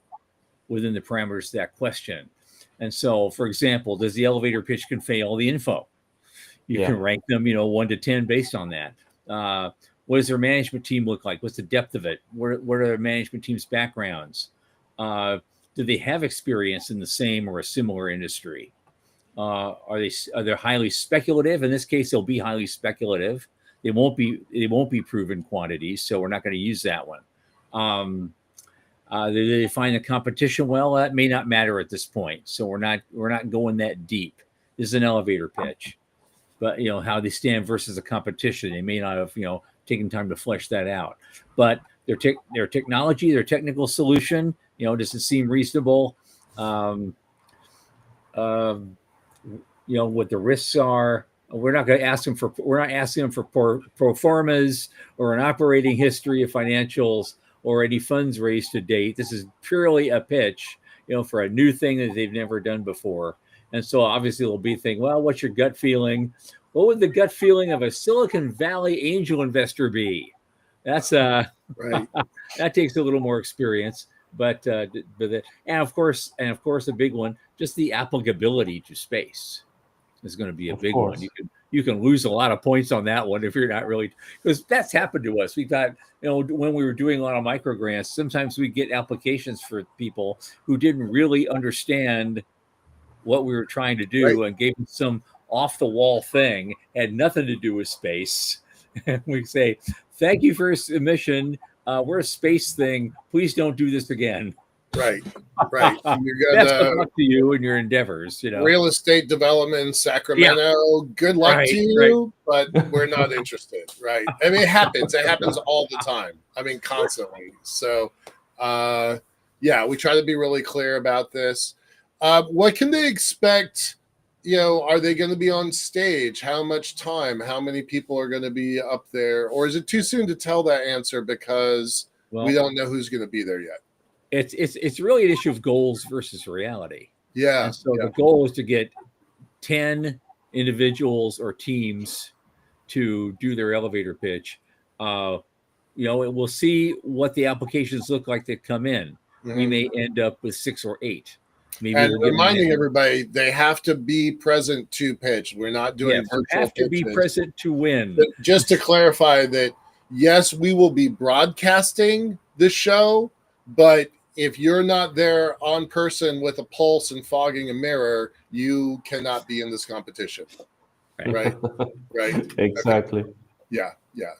within the parameters of that question. And so, for example, does the elevator pitch convey all the info? You can rank them, 1 to 10 based on that. What does their management team look like? What's the depth of it? What are their management team's backgrounds? Do they have experience in the same or a similar industry? Are they highly speculative? In this case, they'll be highly speculative. They won't be proven quantities, so we're not going to use that one. Do they define the competition well? That may not matter at this point, so we're not going that deep. This is an elevator pitch, but how they stand versus the competition, they may not have taken time to flesh that out. But their technology, their technical solution, does it seem reasonable? What the risks are. We're not asking them for pro formas or an operating history of financials or any funds raised to date. This is purely a pitch, for a new thing that they've never done before. And so obviously they'll be thinking, well, what's your gut feeling? What would the gut feeling of a Silicon Valley angel investor be? That's right. That takes a little more experience, but and of course a big one, just the applicability to space is going to be a big one. You can lose a lot of points on that one if you're not really, because that's happened to us. We thought, when we were doing a lot of micro grants, sometimes we get applications for people who didn't really understand what we were trying to do and gave them some off the wall thing, had nothing to do with space. And we say, thank you for your submission. We're a space thing. Please don't do this again. Right. You got that's good luck to you and your endeavors. Real estate development in Sacramento. Yeah. Good luck to you, but we're not interested. Right. I mean, it happens. It happens all the time. I mean, constantly. So, we try to be really clear about this. What can they expect? Are they going to be on stage? How much time? How many people are going to be up there? Or is it too soon to tell that answer because we don't know who's going to be there yet? It's really an issue of goals versus reality. Yeah. And so the goal is to get 10 individuals or teams to do their elevator pitch, we'll see what the applications look like that come in. We may end up with 6 or 8. Maybe and we'll reminding everybody, they have to be present to pitch. We're not doing virtual pitches. Have to be present to win. But just to clarify that, yes, we will be broadcasting the show, but if you're not there on person with a pulse and fogging a mirror, you cannot be in this competition. Right. Exactly. Okay. Yeah.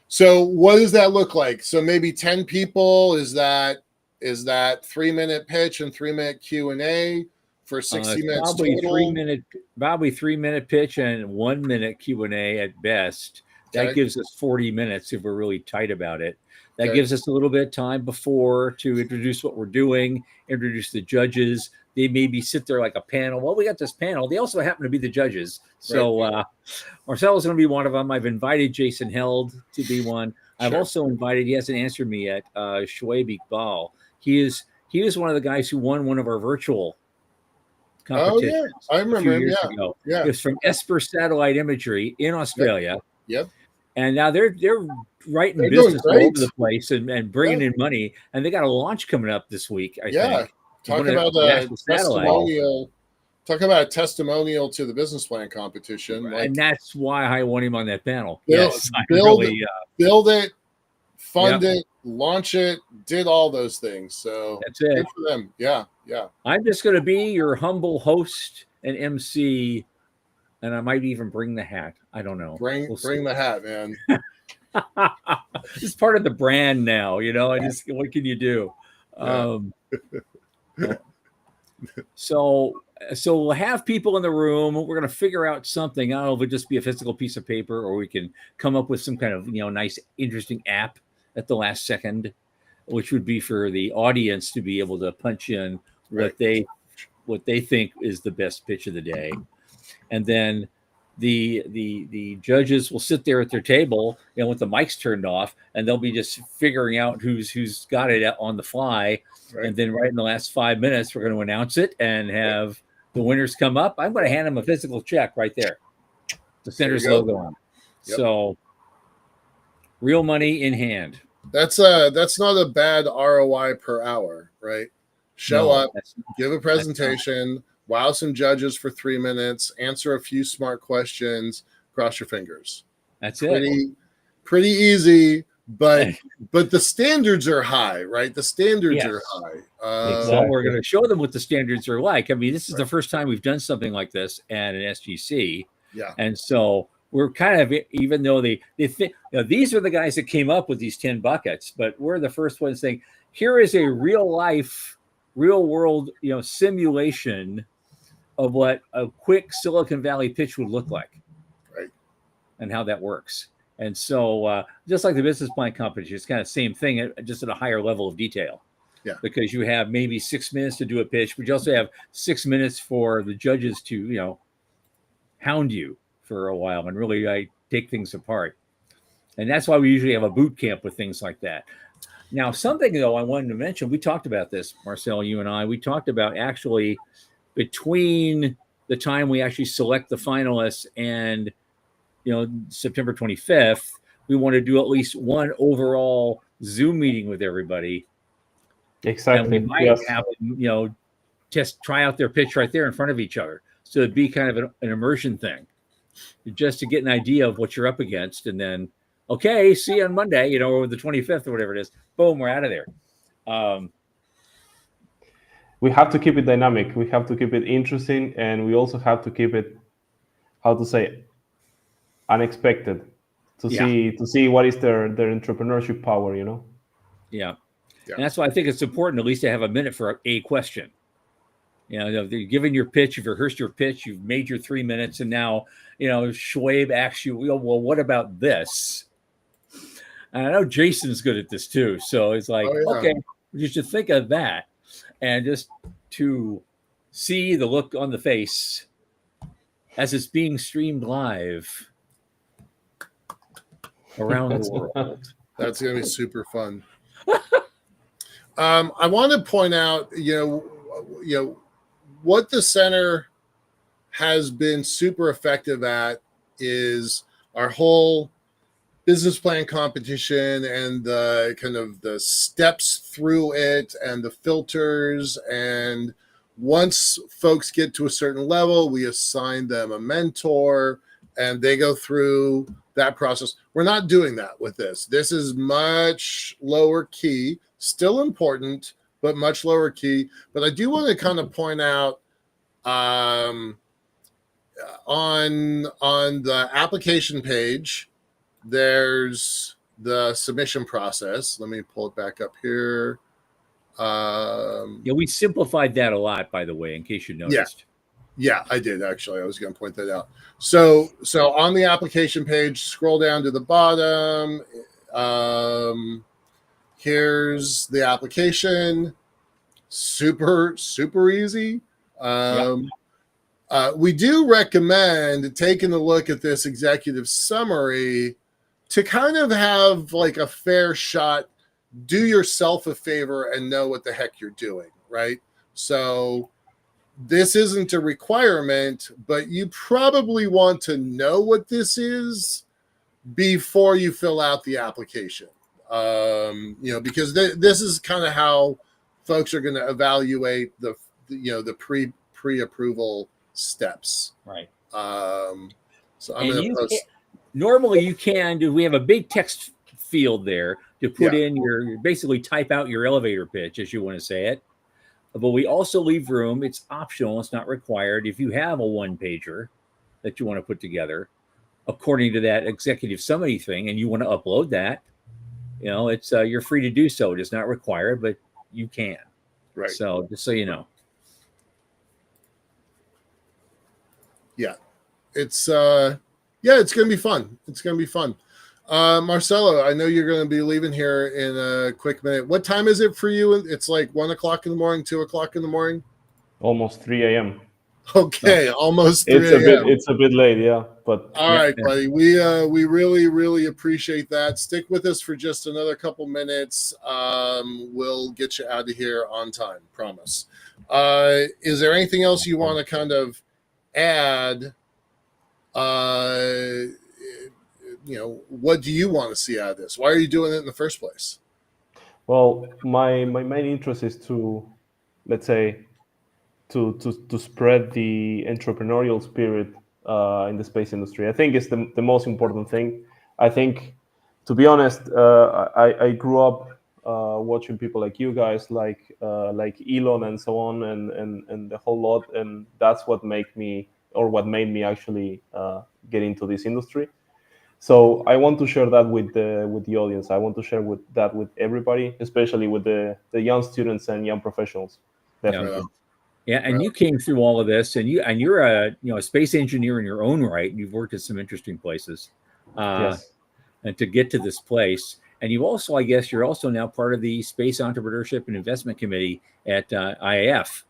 So what does that look like? So maybe 10 people. Is that 3-minute pitch and 3-minute Q&A for 60 minutes total? Probably 3-minute pitch and 1-minute Q&A at best. That gives us 40 minutes if we're really tight about it. That gives us a little bit of time before to introduce what we're doing, introduce the judges. They maybe sit there like a panel. Well, we got this panel. They also happen to be the judges. So Marcelo's going to be one of them. I've invited Jason Held to be one. I've also invited, he hasn't answered me yet, Shoaib Iqbal. He is one of the guys who won one of our virtual competitions. Oh, yeah. I remember him. Ago. Yeah. It was from Esper Satellite Imagery in Australia. Yep. And now they're writing business all over the place and bringing in money. And they got a launch coming up this week, I think. Talk about a testimonial. Talk about a testimonial to the business plan competition. And that's why I want him on that panel. Build it, fund it, launch it, did all those things. So that's it. Good for them. Yeah. I'm just going to be your humble host and MC, and I might even bring the hat. I don't know. Bring the hat, man. It's part of the brand now, what can you do? So we'll have people in the room. We're going to figure out something. I don't know if it'll just be a physical piece of paper, or we can come up with some kind of, nice, interesting app at the last second, which would be for the audience to be able to punch in what they think is the best pitch of the day. And then the judges will sit there at their table, with the mics turned off, and they'll be just figuring out who's got it on the fly. Right. And then right in the last 5 minutes, we're going to announce it and have the winners come up. I'm going to hand them a physical check right there. The Center's logo on it. Yep. So real money in hand. That's not a bad ROI per hour, right? Show up, give a presentation, wow some judges for 3 minutes, answer a few smart questions, cross your fingers. That's it. Pretty easy, but the standards are high, right? The standards are high. Well, we're going to show them what the standards are like. I mean, this is the first time we've done something like this at an SGC. Yeah. And so we're kind of, even though they think, these are the guys that came up with these 10 buckets, but we're the first ones saying, here is a real world, simulation of what a quick Silicon Valley pitch would look like. Right. And how that works. And so just like the business plan competition, it's kind of the same thing, just at a higher level of detail. Yeah. Because you have maybe 6 minutes to do a pitch, but you also have 6 minutes for the judges to, hound you for a while and really take things apart. And that's why we usually have a boot camp with things like that. Now, something, though, I wanted to mention, we talked about this, Marcel, you and I, we talked about actually between the time we actually select the finalists and, September 25th, we want to do at least one overall Zoom meeting with everybody. Exactly. And we might have them, try out their pitch right there in front of each other. So it'd be kind of an immersion thing, just to get an idea of what you're up against. And then, okay, see you on Monday, or the 25th or whatever it is. Boom, we're out of there. We have to keep it dynamic. We have to keep it interesting. And we also have to keep it, unexpected to see what is their entrepreneurship power, Yeah. And that's why I think it's important at least to have a minute for a question. If you're giving your pitch, you've rehearsed your pitch, you've made your 3 minutes, and now, Shoaib asks you, well, what about this? And I know Jason's good at this too. So it's like, okay, you should think of that. And just to see the look on the face as it's being streamed live around the world. That's going to be super fun. I want to point out, what the center has been super effective at is our whole business plan competition and the kind of the steps through it and the filters. And once folks get to a certain level, we assign them a mentor and they go through that process. We're not doing that with this. This is much lower key, still important, but much lower key. But I do want to kind of point out on the application page, there's the submission process. Let me pull it back up here. Yeah, we simplified that a lot, by the way, in case you noticed. Yeah, I did actually. I was going to point that out. So on the application page, scroll down to the bottom. Here's the application. Super easy. We do recommend taking a look at this executive summary to kind of have like a fair shot. Do yourself a favor and know what the heck you're doing, right? So this isn't a requirement, but you probably want to know what this is before you fill out the application. Because this is kind of how folks are going to evaluate the pre-approval steps. Right. So I'm going to post. Normally you can do. We have a big text field there to put in your basically type out your elevator pitch as you want to say it. But we also leave room. It's optional. It's not required. If you have a one pager that you want to put together according to that executive summary thing, and you want to upload that, it's you're free to do so. It is not required, but you can. Right. So just so you know. Yeah, it's going to be fun. It's going to be fun. Marcelo, I know you're going to be leaving here in a quick minute. What time is it for you? It's like 1 o'clock in the morning, 2 o'clock in the morning. Almost 3 a.m. Okay, almost 3 a.m. It's a bit late, yeah. But all right, buddy. We really appreciate that. Stick with us for just another couple minutes. We'll get you out of here on time. Promise. Is there anything else you want to kind of add? What do you want to see out of this? Why are you doing it in the first place? Well, my main interest is to, let's say, to spread the entrepreneurial spirit in the space industry. I think it's the most important thing. I think, to be honest, I grew up watching people like you guys, like Elon and so on, and the whole lot, and that's what made me actually get into this industry. So I want to share that with the audience. I want to share that with everybody, especially with the young students and young professionals. Definitely. Yeah, and you came through all of this, and you're a space engineer in your own right, and you've worked at some interesting places, Yes. And to get to this place. And you also, I guess, you're also now part of the Space Entrepreneurship and Investment Committee at IAF,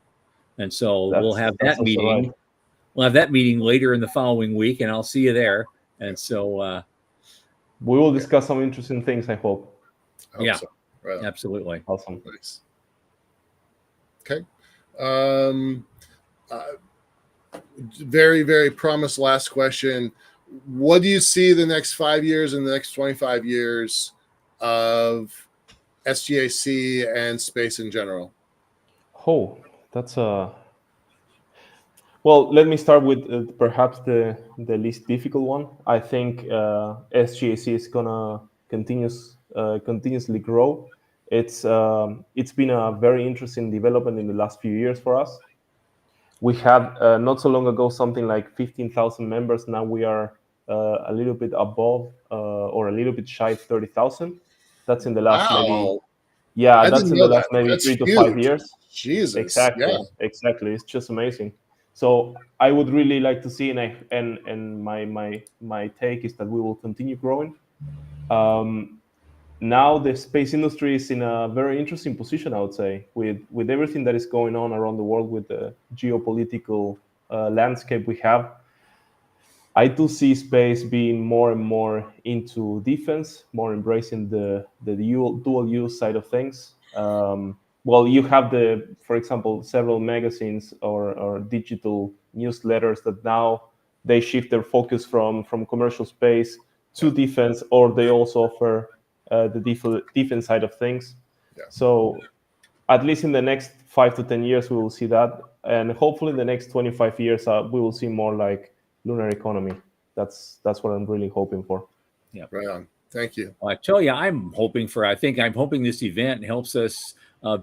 and so we'll have that meeting. Right. We'll have that meeting later in the following week, and I'll see you there. And so we will discuss some interesting things, I hope. Yeah, so. Right. Absolutely. Awesome. Nice. Okay. Very promised last question. What do you see the next 5 years and the next 25 years of SGAC and space in general? Oh, that's a... Well, let me start with perhaps the least difficult one. I think SGAC is gonna continuously grow. It's been a very interesting development in the last few years for us. We had not so long ago something like 15,000 members. Now we are a little bit above or a little bit shy of 30,000. That's in the last that's in the last maybe 3 to 5 years. Jesus, exactly. It's just amazing. So I would really like to see, and my take is that we will continue growing. Now the space industry is in a very interesting position, I would say, with everything that is going on around the world, with the geopolitical landscape we have. I do see space being more and more into defense, more embracing the dual use side of things. Well, you have for example, several magazines or digital newsletters that now they shift their focus from commercial space to defense, or they also offer the defense side of things. Yeah. So at least in the next 5 to 10 years, we will see that. And hopefully in the next 25 years, we will see more like lunar economy. That's what I'm really hoping for. Yeah. Right on. Thank you. Well, I tell you, I'm hoping this event helps us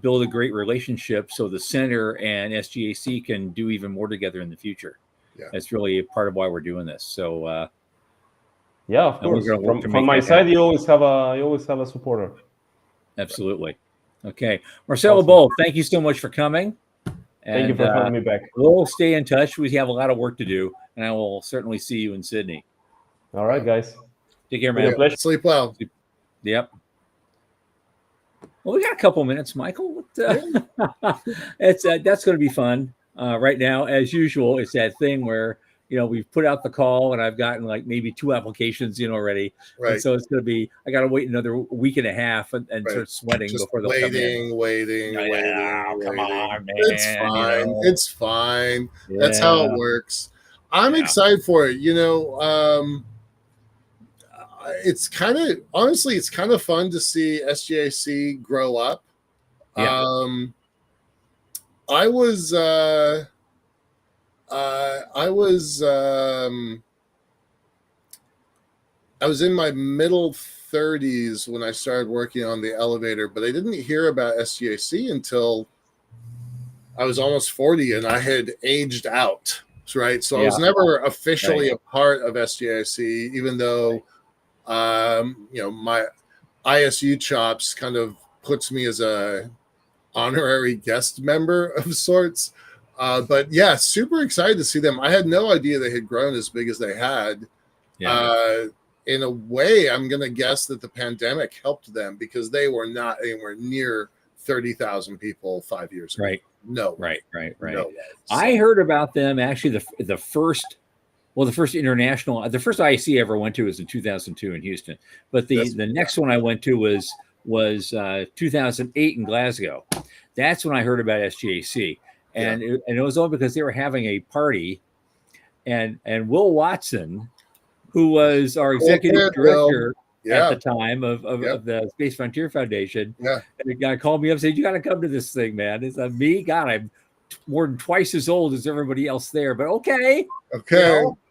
build a great relationship so the center and SGAC can do even more together in the future. Yeah. That's really part of why we're doing this. So yeah, of course. From my side, you always have a supporter. Absolutely. Okay, Marcelo Awesome. Boldt, thank you so much for coming. Thank you for having me back. We'll stay in touch. We have a lot of work to do, and I will certainly see you in Sydney. All right, guys. Take care, man. Pleasure. Sleep well. Yep. Well, we got a couple minutes, Michael. That's going to be fun. Right now, as usual, it's that thing where we've put out the call, and I've gotten like maybe 2 applications in already. Right. And so it's going to be. I got to wait another week and a half and start sweating just before they'll come in. Waiting. Come on, man. It's fine. It's fine. Yeah. That's how it works. I'm excited for it. It's kind of fun to see SGAC grow up. Yeah. I was in my middle 30s when I started working on the elevator, but I didn't hear about SGAC until I was almost 40 and I had aged out. Right. So I was never officially a part of SGAC, even though my ISU chops kind of puts me as a honorary guest member of sorts. But yeah, super excited to see them. I had no idea they had grown as big as they had. Yeah. In a way, I'm going to guess that the pandemic helped them because they were not anywhere near 30,000 people 5 years ago. Right. No. Right. No. I heard about them actually the first international, the first IC I ever went to was in 2002 in Houston, but the next one I went to was 2008 in Glasgow. That's when I heard about SGAC, and it was all because they were having a party, and Will Watson, who was our executive director at the time of the Space Frontier Foundation, and the guy called me up and said, "You got to come to this thing, man." It's me, God, I'm more than twice as old as everybody else there, but okay.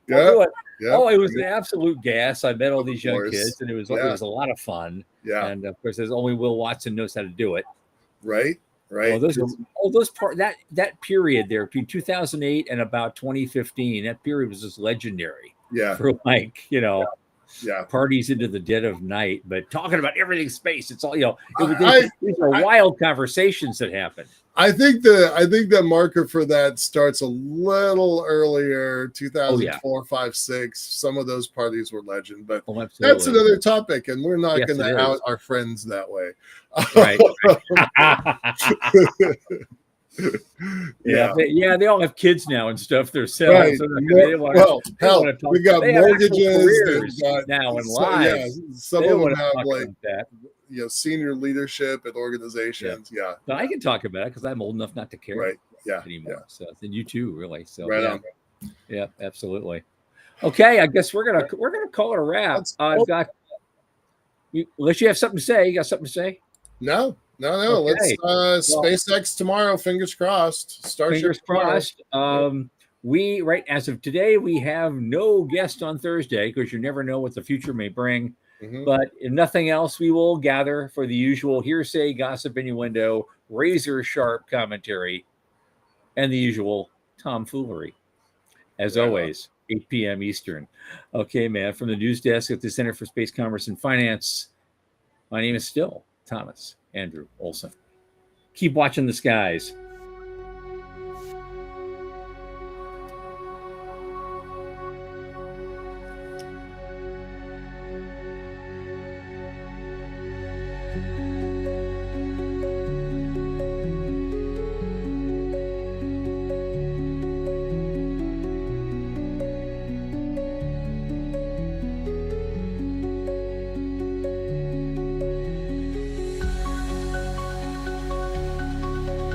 We'll do it. Oh, it was an absolute gas. I met all these young kids, and it was a lot of fun. Yeah, and of course, there's only Will Watson knows how to do it. Right. That period there between 2008 and about 2015, that period was just legendary. Yeah, for parties into the dead of night, but talking about everything space. It's all these are wild conversations that happen. I think the marker for that starts a little earlier, 2004, 5, 6. Some of those parties were legend, but that's another topic, and we're not going to out our friends that way. Right. They all have kids now and stuff themselves. Right. We got mortgages now and lives. Some of them have senior leadership at organizations. Yeah. But I can talk about it because I'm old enough not to care. Right. Yeah. Anymore. So then you too, really. So on. Yeah, absolutely. Okay, I guess we're gonna call it a wrap. I've got. Unless you have something to say, you got something to say? No. Okay. Let's SpaceX tomorrow. Fingers crossed. Starship. Fingers crossed. We as of today, we have no guest on Thursday because you never know what the future may bring. Mm-hmm. But if nothing else, we will gather for the usual hearsay, gossip, innuendo, razor sharp commentary, and the usual tomfoolery. As always, 8 p.m. Eastern. Okay, man. From the news desk at the Center for Space Commerce and Finance, my name is still Thomas Andrew Olson. Keep watching the skies.